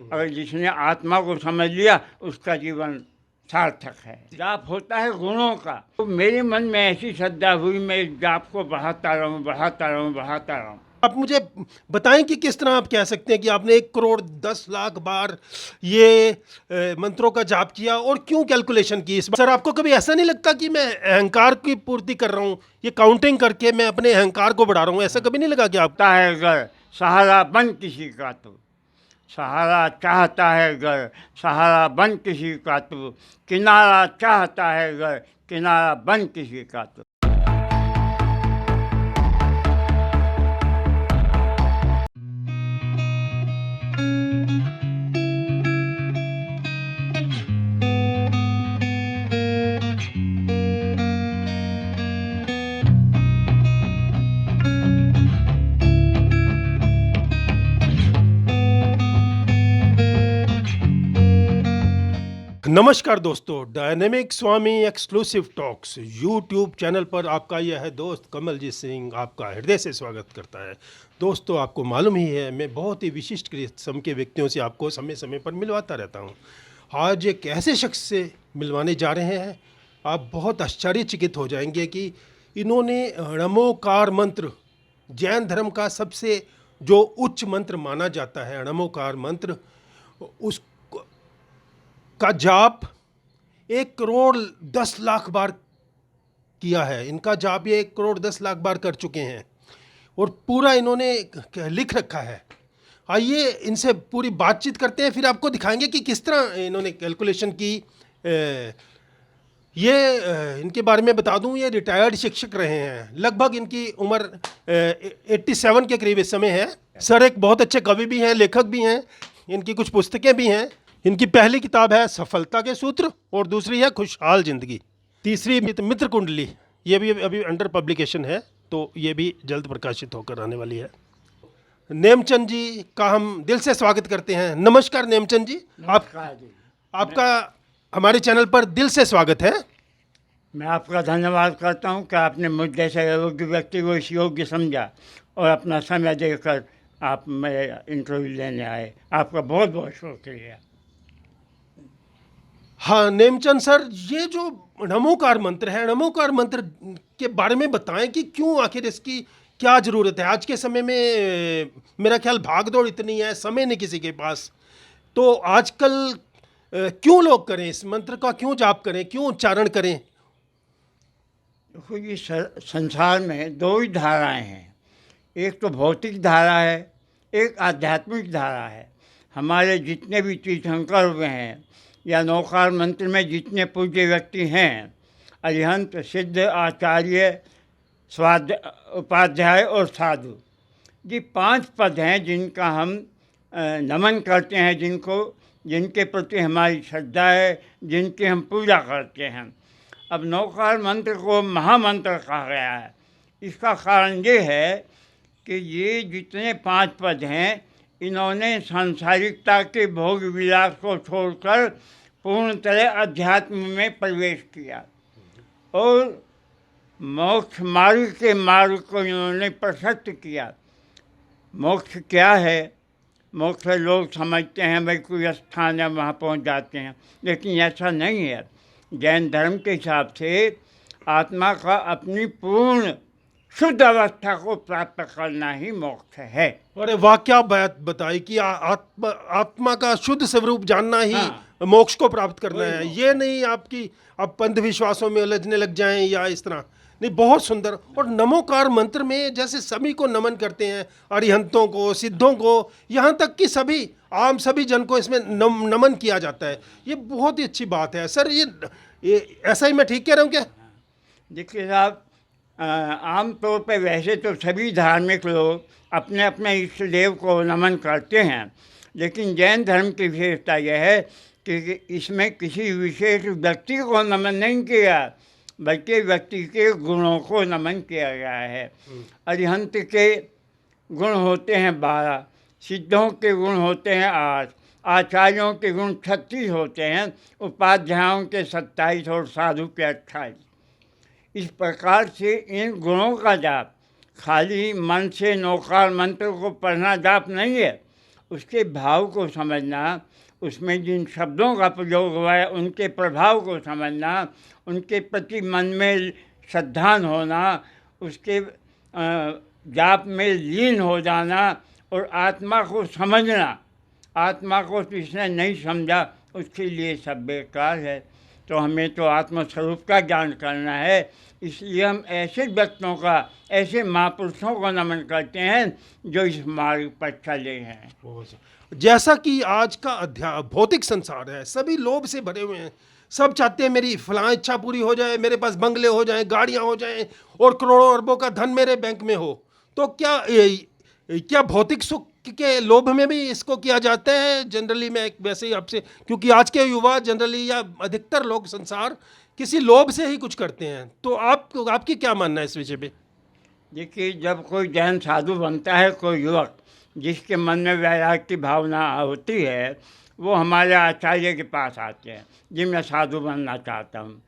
अगर जिसने आत्मा को समझ लिया उसका जीवन सार्थक है। जाप होता है गुणों का। तो मेरे मन में ऐसी श्रद्धा हुई, मैं इस जाप को बढ़ाता रहूं, बढ़ाता रहूं, बढ़ाता रहूं। आप मुझे बताएं कि किस तरह आप कह सकते हैं कि आपने 1 करोड़ 10 लाख बार ये मंत्रों का जाप किया, और क्यों कैलकुलेशन की इस बार? सर, आपको कभी ऐसा नहीं लगता कि मैं अहंकार की पूर्ति कर रहा हूँ, ये काउंटिंग करके मैं अपने अहंकार को बढ़ा रहा हूँ? ऐसा कभी नहीं लगा कि आप? चाहता है घर सहारा बन किसी का, तो सहारा चाहता है घर सहारा बन किसी का, तो किनारा चाहता है घर किनारा बन किसी का। तो नमस्कार दोस्तों, डायनेमिक स्वामी एक्सक्लूसिव टॉक्स यूट्यूब चैनल पर आपका यह है दोस्त कमलजीत सिंह आपका हृदय से स्वागत करता है। दोस्तों, आपको मालूम ही है मैं बहुत ही विशिष्ट किस्म के व्यक्तियों से आपको समय समय पर मिलवाता रहता हूं। आज एक ऐसे शख्स से मिलवाने जा रहे हैं, आप बहुत आश्चर्यचकित हो जाएंगे कि इन्होंने णमोकार मंत्र, जैन धर्म का सबसे जो उच्च मंत्र माना जाता है णमोकार मंत्र, उस का जाप 1 करोड़ 10 लाख बार किया है। इनका जाप ये 1 करोड़ 10 लाख बार कर चुके हैं, और पूरा इन्होंने लिख रखा है। आइए इनसे पूरी बातचीत करते हैं, फिर आपको दिखाएंगे कि किस तरह इन्होंने कैलकुलेशन की। इनके बारे में बता दूं, ये रिटायर्ड शिक्षक रहे हैं। लगभग इनकी उम्र 87 के करीब इस समय है। सर एक बहुत अच्छे कवि भी हैं, लेखक भी हैं, इनकी कुछ पुस्तकें भी हैं। इनकी पहली किताब है सफलता के सूत्र, और दूसरी है खुशहाल जिंदगी। तीसरी मित्र कुंडली, ये भी अभी अंडर पब्लिकेशन है, तो ये भी जल्द प्रकाशित होकर आने वाली है। नेमचंद जी का हम दिल से स्वागत करते हैं। नमस्कार नेमचंद जी, आपका हमारे चैनल पर दिल से स्वागत है। मैं आपका धन्यवाद करता हूं कि आपने मुझ जैसे योग्य व्यक्ति को इस योग्य समझा और अपना समय देकर आप मेरे इंटरव्यू लेने आए। आपका बहुत बहुत शुक्रिया। हाँ नेमचंद सर, ये जो नमोकार मंत्र है, नमोकार मंत्र के बारे में बताएं कि क्यों, आखिर इसकी क्या ज़रूरत है? आज के समय में मेरा ख्याल भाग दौड़ इतनी है, समय नहीं किसी के पास, तो आजकल क्यों लोग करें इस मंत्र का, क्यों जाप करें, क्यों उच्चारण करें? देखो, ये संसार में दो ही धाराएं हैं। एक तो भौतिक धारा है, एक आध्यात्मिक धारा है। हमारे जितने भी तीर्थंकर हुए हैं या नौकार मंत्र में जितने पूज्य व्यक्ति हैं, अरिहंत, सिद्ध, आचार्य, उपाध्याय और साधु, ये 5 पद हैं जिनका हम नमन करते हैं, जिनके प्रति हमारी श्रद्धा है, जिनकी हम पूजा करते हैं। अब नौकार मंत्र को महामंत्र कहा गया है। इसका कारण ये है कि ये जितने 5 पद हैं, इन्होंने सांसारिकता के भोग विलास को छोड़कर पूर्णतः अध्यात्म में प्रवेश किया और मोक्ष मार्ग के मार्ग को इन्होंने प्रशस्त किया। मोक्ष क्या है? मोक्ष लोग समझते हैं भाई कोई स्थान है, वहाँ पहुँच जाते हैं, लेकिन ऐसा नहीं है। जैन धर्म के हिसाब से आत्मा का अपनी पूर्ण शुद्ध अवस्था को प्राप्त करना ही मोक्ष है। अरे वाह, क्या बात बताई कि आत्मा का शुद्ध स्वरूप जानना ही हाँ। मोक्ष को प्राप्त करना है। ये नहीं आपकी आप पंथ विश्वासों में उलझने लग जाएं या इस तरह नहीं। बहुत सुंदर। और नमोकार मंत्र में जैसे सभी को नमन करते हैं, अरिहंतों को, सिद्धों को, यहाँ तक कि सभी जन को इसमें नमन किया जाता है। ये बहुत ही अच्छी बात है। सर ये ऐसा ही मैं ठीक कह रहा हूँ क्या? देखिए साहब, आम तौर पे वैसे तो सभी धार्मिक लोग अपने अपने इष्ट देव को नमन करते हैं, लेकिन जैन धर्म की विशेषता यह है कि इसमें किसी विशेष व्यक्ति को नमन नहीं किया, बल्कि व्यक्ति के गुणों को नमन किया गया है। अरिहंत के गुण होते हैं 12, सिद्धों के गुण होते हैं 8, आचार्यों के गुण 36 होते हैं, उपाध्यायों के 27 और साधु के 28। इस प्रकार से इन गुणों का जाप खाली मन से नौकार मंत्र को पढ़ना जाप नहीं है, उसके भाव को समझना, उसमें जिन शब्दों का प्रयोग हुआ है उनके प्रभाव को समझना, उनके प्रति मन में श्रद्धान होना, उसके जाप में लीन हो जाना और आत्मा को समझना। आत्मा को जिसने नहीं समझा उसके लिए सब बेकार है। तो हमें तो आत्मस्वरूप का ज्ञान करना है, इसलिए हम ऐसे व्यक्तियों का, ऐसे महापुरुषों को नमन करते हैं जो इस मार्ग पर चले हैं। जैसा कि आज का भौतिक संसार है, सभी लोभ से भरे हुए हैं। सब चाहते हैं मेरी फलां इच्छा पूरी हो जाए, मेरे पास बंगले हो जाएं, गाड़ियां हो जाएं और करोड़ों अरबों का धन मेरे बैंक में हो। तो क्या भौतिक सुख के लोभ में भी इसको किया जाता है? जनरली मैं वैसे ही आपसे, क्योंकि आज के युवा जनरली या अधिकतर लोग संसार किसी लोभ से ही कुछ करते हैं, तो आपकी क्या मानना है इस विषय पे? देखिए, जब कोई जैन साधु बनता है, कोई युवक जिसके मन में वैराग्य की भावना होती है, वो हमारे आचार्य के पास आते हैं जी मैं साधु बनना चाहता हूँ।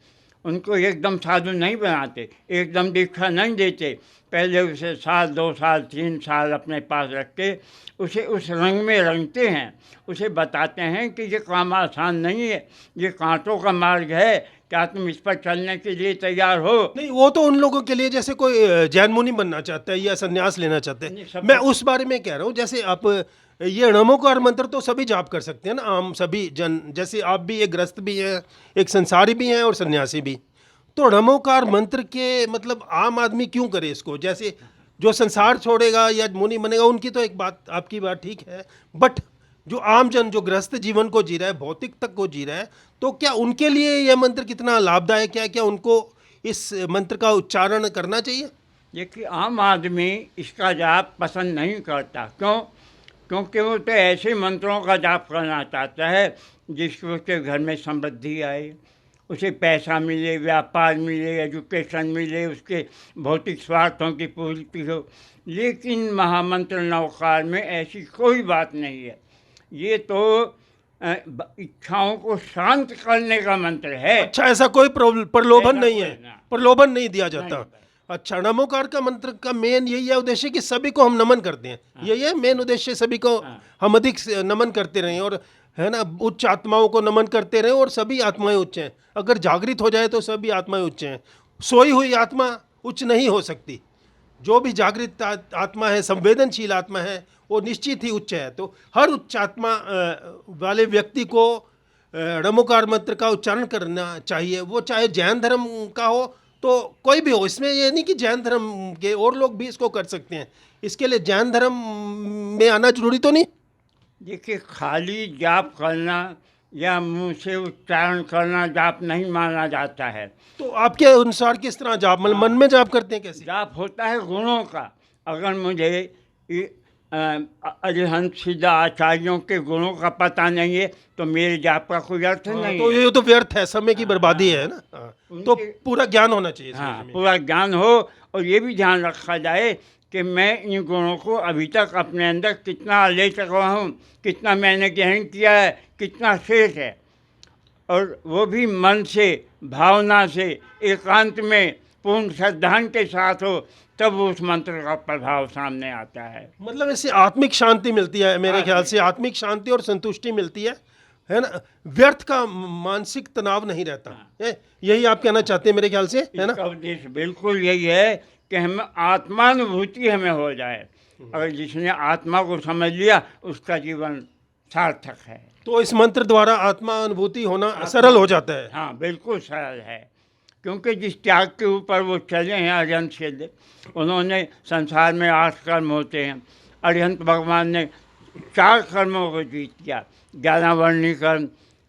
उनको एकदम साधु नहीं बनाते, एकदम दीक्षा नहीं देते। पहले उसे साल, 2 साल, 3 साल अपने पास रख के उसे उस रंग में रंगते हैं। उसे बताते हैं कि ये काम आसान नहीं है, ये कांटों का मार्ग है, क्या तुम इस पर चलने के लिए तैयार हो? नहीं, वो तो उन लोगों के लिए जैसे कोई जैन मुनि बनना चाहता है या संन्यास लेना चाहते हैं। मैं उस बारे में कह रहा हूँ, जैसे आप ये नमोकार मंत्र तो सभी जाप कर सकते हैं ना, आम सभी जन। जैसे आप भी एक गृहस्थ भी हैं, एक संसारी भी हैं और सन्यासी भी। तो नमोकार मंत्र के मतलब आम आदमी क्यों करे इसको? जैसे जो संसार छोड़ेगा या मुनि बनेगा उनकी तो एक बात, आपकी बात ठीक है, बट जो आम जन, जो गृहस्थ जीवन को जी रहा है, भौतिक तक को जी रहा है, तो क्या उनके लिए यह मंत्र कितना लाभदायक है? क्या उनको इस मंत्र का उच्चारण करना चाहिए? देखिए, आम आदमी इसका जाप पसंद नहीं करता। क्यों? क्योंकि वो तो ऐसे मंत्रों का जाप करना चाहता है जिससे उसके घर में समृद्धि आए, उसे पैसा मिले, व्यापार मिले, एजुकेशन मिले, उसके भौतिक स्वार्थों की पूर्ति हो। लेकिन महामंत्र नवकार में ऐसी कोई बात नहीं है। ये तो इच्छाओं को शांत करने का मंत्र है। अच्छा, ऐसा कोई प्रलोभन नहीं है, ना। प्रलोभन नहीं दिया जाता। नहीं। अच्छा, नमोकार का मंत्र का मेन यही है उद्देश्य कि सभी को हम नमन करते हैं। यही है मेन उद्देश्य, सभी को हम अधिक नमन करते रहें, और है ना, उच्च आत्माओं को नमन करते रहें, और सभी आत्माएं उच्च हैं। अगर जागृत हो जाए तो सभी आत्माएं उच्च हैं। सोई हुई आत्मा उच्च नहीं हो सकती। जो भी जागृत आत्मा है, संवेदनशील आत्मा है, वो निश्चित ही उच्च है। तो हर उच्च आत्मा वाले व्यक्ति को नमोकार मंत्र का उच्चारण करना चाहिए। वो चाहे जैन धर्म का हो तो कोई भी हो, इसमें ये नहीं कि जैन धर्म के और लोग भी इसको कर सकते हैं। इसके लिए जैन धर्म में आना जरूरी तो नहीं? देखिए, खाली जाप करना या मुंह से उच्चारण करना जाप नहीं माना जाता है। तो आपके अनुसार किस तरह जाप, मतलब मन में जाप करते हैं कैसे? जाप होता है गुणों का। अगर मुझे अरिहंत सीधा आचार्यों के गुणों का पता नहीं है तो मेरे जाप का कोई अर्थ नहीं तो है। ये तो व्यर्थ है, समय की बर्बादी है ना। तो पूरा ज्ञान होना चाहिए इस विषय में। पूरा ज्ञान हो, और ये भी ध्यान रखा जाए कि मैं इन गुणों को अभी तक अपने अंदर कितना ले सका हूँ, कितना मैंने ग्रहण किया है, कितना शेष है। और वो भी मन से, भावना से, एकांत में, पूर्ण श्रद्धा के साथ हो, तब उस मंत्र का प्रभाव सामने आता है। मतलब इससे आत्मिक शांति मिलती है, मेरे ख्याल से आत्मिक शांति और संतुष्टि मिलती है ना। व्यर्थ का मानसिक तनाव नहीं रहता है। यही आप कहना चाहते हैं मेरे ख्याल से, है ना? इसका उद्देश्य बिल्कुल यही है कि हमें आत्मानुभूति हमें हो जाए। अगर जिसने आत्मा को समझ लिया उसका जीवन सार्थक है। तो इस मंत्र द्वारा आत्मा अनुभूति होना सरल हो जाता है। हाँ, बिल्कुल सरल है। क्योंकि जिस त्याग के ऊपर वो चले हैं अरिहंत सिद्ध, उन्होंने संसार में 8 कर्म होते हैं। अरिहंत भगवान ने 4 कर्मों को जीत किया: 11 वर्णीय कर्म,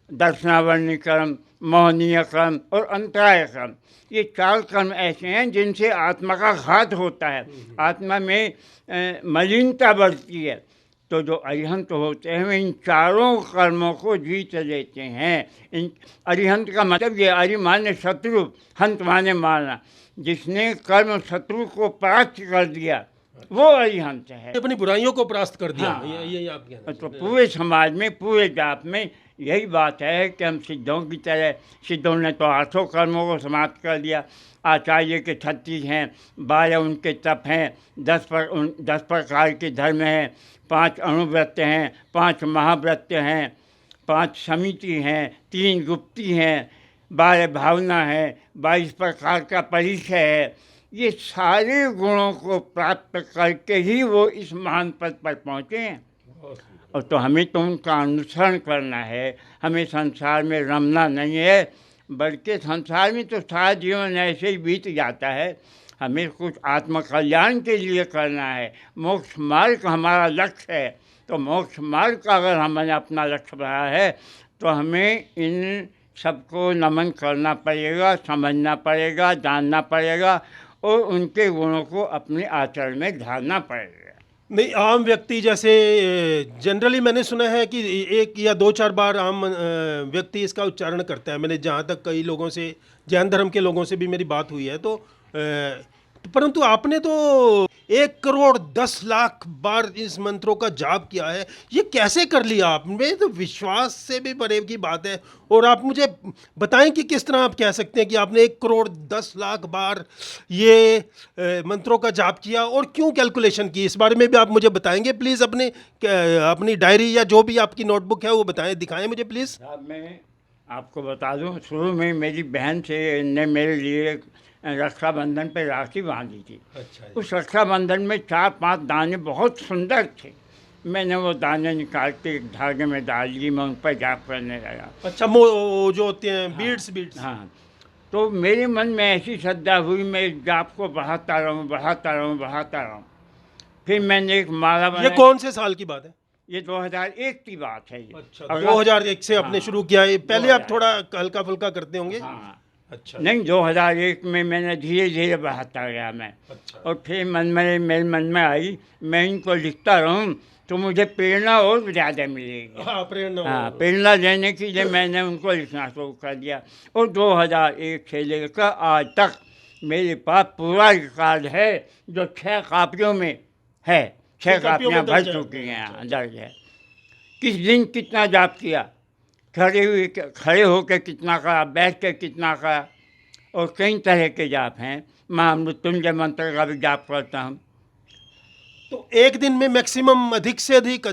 दर्शनावर्णीय कर्म, मोहनीय कर्म और अंतराय कर्म। ये 4 कर्म ऐसे हैं जिनसे आत्मा का घात होता है, आत्मा में मलिनता बढ़ती है। तो जो अरिहंत होते हैं वे इन 4 कर्मों को जीत लेते हैं। इन अरिहंत का मतलब ये, अरि माने शत्रु, हंत माने मारना। जिसने कर्म शत्रु को परास्त कर दिया वो अरिहंत है। अपनी बुराइयों को परास्त कर दिया। हाँ। ये आप कहना तो पूरे समाज में, पूरे जाप में यही बात है कि हम सिद्धों की तरह, सिद्धों ने तो 800 कर्मों को समाप्त कर दिया। आचार्य के 36 हैं, 12 उनके तप हैं, 10 प्रकार के धर्म हैं, 5 अणुव्रत हैं, 5 महाव्रत हैं, 5 समिति हैं, 3 गुप्ती हैं, 12 भावना है, 22 प्रकार का परिचय है। ये सारे गुणों को प्राप्त करके ही वो इस महान पद पर पहुँचे हैं। और तो हमें तो उनका अनुसरण करना है। हमें संसार में रमना नहीं है, बल्कि संसार में तो सारा जीवन ऐसे ही बीत जाता है। हमें कुछ आत्मकल्याण के लिए करना है। मोक्ष मार्ग हमारा लक्ष्य है। तो मोक्ष मार्ग का अगर हमने अपना लक्ष्य बनाया है तो हमें इन सबको नमन करना पड़ेगा, समझना पड़ेगा, जानना पड़ेगा और उनके गुणों को अपने आचरण में ढालना पड़ेगा। नहीं, आम व्यक्ति जैसे जनरली मैंने सुना है कि 1 या 2-4 बार आम व्यक्ति इसका उच्चारण करता है। मैंने जहाँ तक कई लोगों से, जैन धर्म के लोगों से भी मेरी बात हुई है, तो परंतु आपने तो 1 करोड़ 10 लाख बार इस मंत्रों का जाप किया है। ये कैसे कर लिया आपने? तो विश्वास से भी परे की बात है। और आप मुझे बताएं कि किस तरह आप कह सकते हैं कि आपने 1 करोड़ 10 लाख बार ये मंत्रों का जाप किया, और क्यों कैलकुलेशन की, इस बारे में भी आप मुझे बताएंगे प्लीज़? अपनी डायरी या जो भी आपकी नोटबुक है वो बताएं, दिखाएं मुझे प्लीज़। साहब, मैं आपको बता दूं, शुरू में मेरी बहन से ने मेरे लिए रक्षाबंधन पे राखी बांधी थी। अच्छा। उस रक्षाबंधन में 4-5 दाने बहुत सुंदर थे। मैंने वो दाने निकाल के एक धागे में डाल दी, मैं उन पर जाप करने लगा। अच्छा, वो जो होते हैं बीड्स। हाँ, तो मेरे मन में ऐसी श्रद्धा हुई, मैं इस जाप को बढ़ाता रहूँ। फिर मैंने एक माला ये बनाई। कौन से साल की बात है? ये 2001 की बात है। ये अच्छा, 2001 से आपने हाँ, शुरू किया है। पहले आप 2001 थोड़ा हल्का फुल्का करते होंगे। हाँ, अच्छा। नहीं, 2001 में मैंने धीरे धीरे बढ़ाता गया मैं। अच्छा। और फिर मेरे मन में आई, मैं इनको लिखता रहूं तो मुझे प्रेरणा और ज़्यादा मिलेगी। हाँ, प्रेरणा देने के लिए मैंने उनको लिखना शुरू कर दिया। और 2001 से लेकर आज तक मेरे पास पूरा रिकॉर्ड है, जो 6 कापियों में है। 6 कापियाँ भर चुकी हैं, दर्ज है। किस दिन कितना जाप किया, खड़े होकर कितना करा, बैठ कर कितना करा, और कई तरह के जाप हैं। महामृत्युंजय मंत्र का भी जाप करता हूँ। तो एक दिन में मैक्सिमम अधिक से अधिक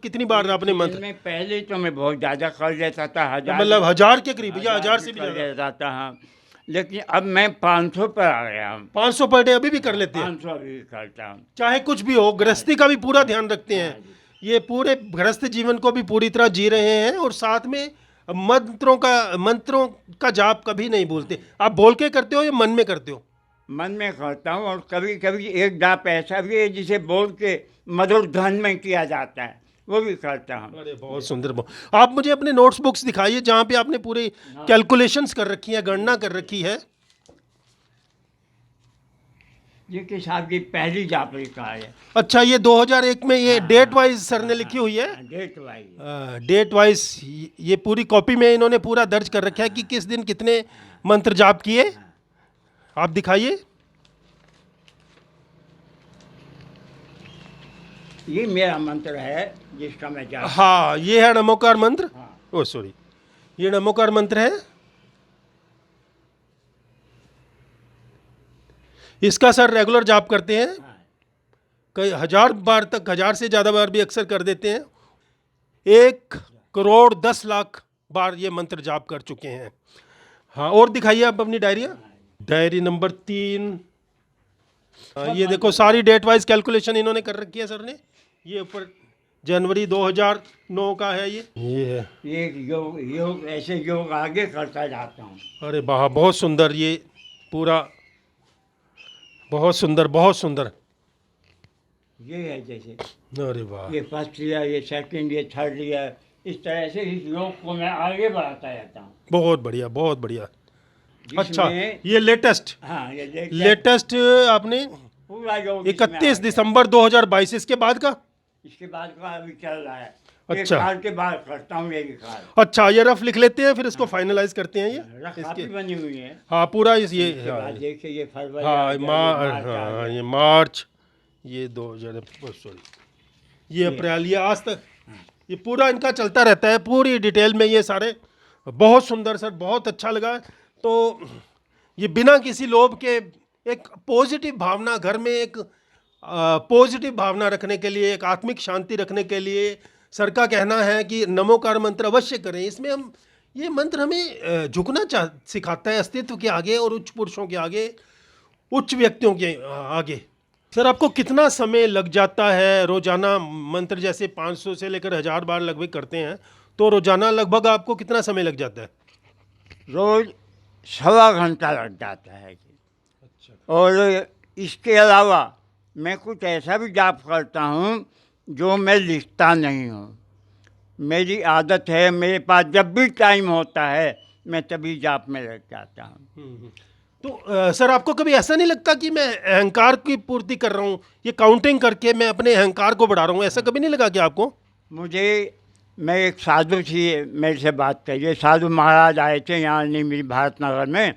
कितनी बार आपने मंत्र? में पहले तो मैं बहुत ज़्यादा कर लेता था, 1000, मतलब 1000 के करीब, या 1000 से भी कर ज़्यादा? लेता था। हाँ, लेकिन अब मैं 500 पर आ गया हूँ। 500 पर डे अभी भी कर लेते हैं? 500 अभी भी करता हूँ। चाहे कुछ भी हो, गृहस्थी का भी पूरा ध्यान रखते हैं। ये पूरे गृहस्थ जीवन को भी पूरी तरह जी रहे हैं, और साथ में मंत्रों का जाप कभी नहीं भूलते। आप बोल के करते हो या मन में करते हो? मन में करता हूँ, और कभी कभी एक जाप ऐसा भी है जिसे बोल के मधुर ध्वन में किया जाता है, वो भी करता हूँ। अरे बहुत सुंदर। आप मुझे अपने नोट्स बुक्स दिखाइए जहाँ पे आपने पूरी कैलकुलेशंस कर रखी है, गणना कर रखी है। ये कि साहब की पहली जाप लिखा है। अच्छा, ये 2001 में ये डेट वाइज सर ने लिखी हुई है? डेट वाइज ये पूरी कॉपी में इन्होंने पूरा दर्ज कर रखा है कि किस दिन कितने मंत्र जाप किए। आप दिखाइए। ये मेरा मंत्र है जिसका मैं जाप। हाँ, ये है नमोकार मंत्र। हाँ। ओ सॉरी, ये नमोकार मंत्र है। इसका सर रेगुलर जाप करते हैं, कई 1000 बार तक, 1000 से ज़्यादा बार भी अक्सर कर देते हैं। 1 करोड़ 10 लाख बार ये मंत्र जाप कर चुके हैं। हाँ, और दिखाइए आप अपनी डायरी नंबर 3। ये देखो, सारी डेट वाइज कैलकुलेशन इन्होंने कर रखी है सर ने। ये ऊपर जनवरी 2009 का है। ये है ये योग ऐसे योग आगे करता जाता हूँ। अरे वाह, बहुत सुंदर। ये पूरा बहुत सुंदर। ये है जैसे, अरे वाह, ये फर्स्ट लिया, ये सेकंड, ये थर्ड लिया, इस तरह से इस योग को मैं आगे बढ़ाता जाता हूँ। बहुत बढ़िया। अच्छा, जिसमें- ये लेटेस्ट हाँ, ये लेटेस्ट आपने पूरा योग 31 दिसंबर 2022, इसके बाद का? इसके बाद का अभी चल रहा है। अच्छा। 1 साल के बाद करता हूँ ये रिकॉर्ड। अच्छा, ये रफ लिख लेते हैं, फिर इसको फाइनलाइज करते हैं। ये काफी बनी हुई है। हाँ, पूरा ये इसके बाद देखिए, ये फरवरी हाँ, आ गया, ये मार्च आ हाँ, गया। ये मार्च, ये 2000 सॉरी ये अप्रैल, ये आज तक ये पूरा इनका चलता रहता है, पूरी डिटेल में ये सारे। बहुत सुंदर सर, बहुत अच्छा लगा। तो ये बिना किसी लोभ के एक पॉजिटिव भावना घर में, एक पॉजिटिव भावना रखने के लिए, एक आत्मिक शांति रखने के लिए सर का कहना है कि नमोकार मंत्र अवश्य करें। इसमें हम ये मंत्र हमें झुकना सिखाता है अस्तित्व के आगे और उच्च पुरुषों के आगे, उच्च व्यक्तियों के आगे। सर आपको कितना समय लग जाता है रोजाना? मंत्र जैसे 500 से लेकर 1000 बार लगभग करते हैं, तो रोजाना लगभग आपको कितना समय लग जाता है? रोज़ 1.25 घंटा लग जाता है जी। अच्छा। और इसके अलावा मैं कुछ ऐसा भी जाप करता हूँ जो मैं लिखता नहीं हूँ। मेरी आदत है, मेरे पास जब भी टाइम होता है मैं तभी जाप में लग जाता हूँ। तो सर आपको कभी ऐसा नहीं लगता कि मैं अहंकार की पूर्ति कर रहा हूँ, ये काउंटिंग करके मैं अपने अहंकार को बढ़ा रहा हूँ? ऐसा कभी नहीं लगा कि आपको? मैं एक साधु थी, मेरे से बात करिए, साधु महाराज आए थे यहाँ मेरी भारत नगर में।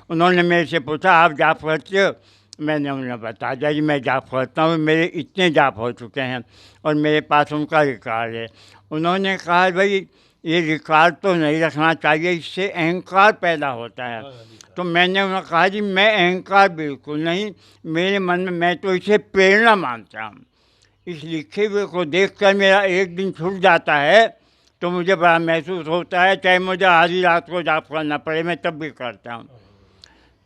उन्होंने मेरे से पूछा आप जाप करते हो? मैंने उन्हें बता दिया जी मैं जाप करता हूँ, मेरे इतने जाप हो चुके हैं और मेरे पास उनका रिकॉर्ड है। उन्होंने कहा भाई ये रिकॉर्ड तो नहीं रखना चाहिए, इससे अहंकार पैदा होता है। तो मैंने उन्हें कहा जी मैं अहंकार बिल्कुल नहीं, मेरे मन में मैं तो इसे प्रेरणा मानता हूँ। इस लिखे हुए को देखकर मेरा एक दिन छूट जाता है तो मुझे बड़ा महसूस होता है, चाहे मुझे आधी रात को जाप करना पड़े मैं तब भी करता हूँ।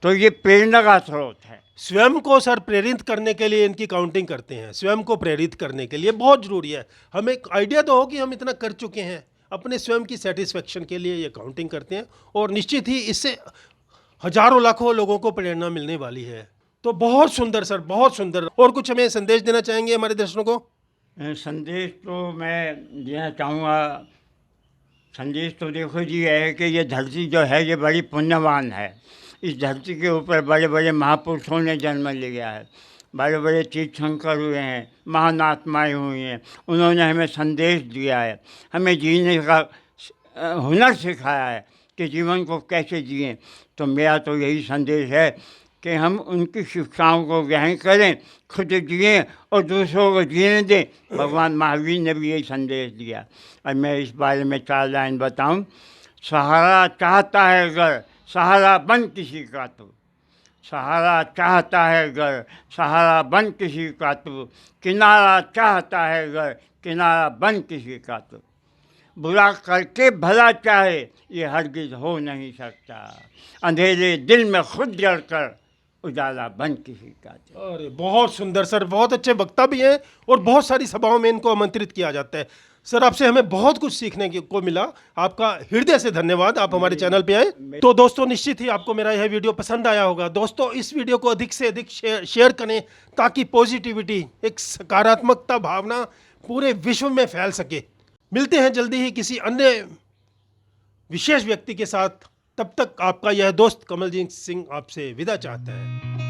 तो ये प्रेरणा का स्रोत है। स्वयं को सर प्रेरित करने के लिए इनकी काउंटिंग करते हैं, स्वयं को प्रेरित करने के लिए बहुत ज़रूरी है। हमें एक आइडिया तो हो कि हम इतना कर चुके हैं, अपने स्वयं की सेटिस्फेक्शन के लिए ये काउंटिंग करते हैं और निश्चित ही इससे हजारों लाखों लोगों को प्रेरणा मिलने वाली है। तो बहुत सुंदर सर, बहुत सुंदर। और कुछ हमें संदेश देना चाहेंगे हमारे दर्शकों को? संदेश तो मैं देना चाहूँगा, संदेश तो देखो जी यह है कि ये धरती जो है ये बड़ी पुण्यवान है। इस धरती के ऊपर बड़े बड़े महापुरुषों ने जन्म लिया है, बड़े बड़े तीर्थंकर हुए हैं, महान आत्माएँ हुई हैं। उन्होंने हमें संदेश दिया है, हमें जीने का हुनर सिखाया है कि जीवन को कैसे जिएं। तो मेरा तो यही संदेश है कि हम उनकी शिक्षाओं को ग्रहण करें, खुद जिएं और दूसरों को जीने दें। भगवान महावीर ने भी यही संदेश दिया। और मैं इस बारे में 4 लाइन बताऊं। सहारा चाहता है घर, सहारा बन किसी का तो। सहारा चाहता है घर, सहारा बन किसी का तो। किनारा चाहता है घर, किनारा बन किसी का तो। बुरा करके भला चाहे ये हरगिज हो नहीं सकता। अंधेरे दिल में खुद जलकर उजाला बन किसी का तो। अरे बहुत सुंदर सर, बहुत अच्छे वक्ता भी हैं और बहुत सारी सभाओं में इनको आमंत्रित किया जाता है। सर आपसे हमें बहुत कुछ सीखने को मिला, आपका हृदय से धन्यवाद, आप हमारे चैनल पे आए। तो दोस्तों निश्चित ही आपको मेरा यह वीडियो पसंद आया होगा। दोस्तों इस वीडियो को अधिक से अधिक शेयर करें ताकि पॉजिटिविटी, एक सकारात्मकता भावना पूरे विश्व में फैल सके। मिलते हैं जल्दी ही किसी अन्य विशेष व्यक्ति के साथ। तब तक आपका यह दोस्त कमलजीत सिंह आपसे विदा चाहता है।